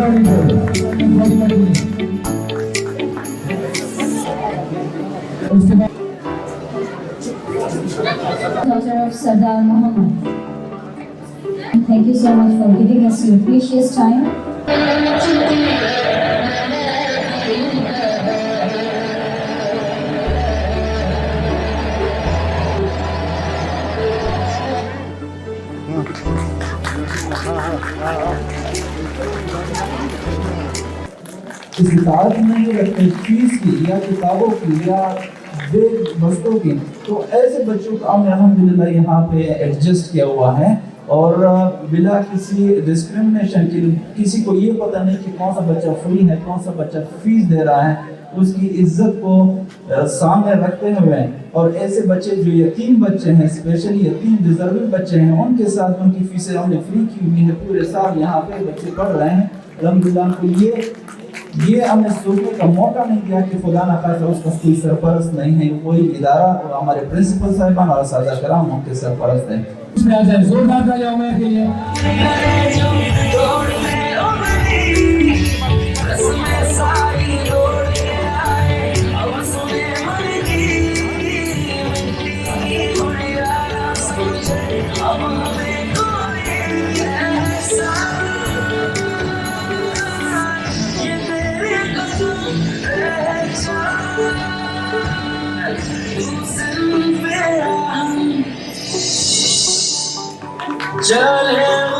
Daughter of Sardar Muhammad. Thank you so much for giving us your precious time. اس کتاب نہیں رکھتے face کی یا کتابوں کی یا بے بستوں کی، تو ایسے بچوں کو ہم نے الحمدللہ یہاں پہ ایڈجسٹ کیا ہوا ہے، اور بلا کسی ڈسکرمنیشن کی، کسی کو یہ پتہ نہیں کہ کون سا بچہ فری ہے، کون سا بچہ فیس دے رہا ہے، اس کی عزت کو سامنے رکھتے ہوئے، اور ایسے بچے جو یتیم بچے ہیں، اسپیشلی یتیم ڈیزرونگ بچے ہیں، ان کے ساتھ ان کی فیسیں ہم نے فری کی ہوئی ہے، پورے سال یہاں پہ بچے پڑھ رہے ہیں الحمدللہ۔ ان کو یہ ہم نے سوچنے کا موقع نہیں دیا کہ خدا نہ خاصہ اس کا کوئی سرپرست نہیں ہے، کوئی ادارہ، اور ہمارے پرنسپل صاحبان اور اساتذہ کرام ان کے سرپرست ہیں۔ اس میں آ جائے زوردار تالیاں عمر کے لیے۔ चले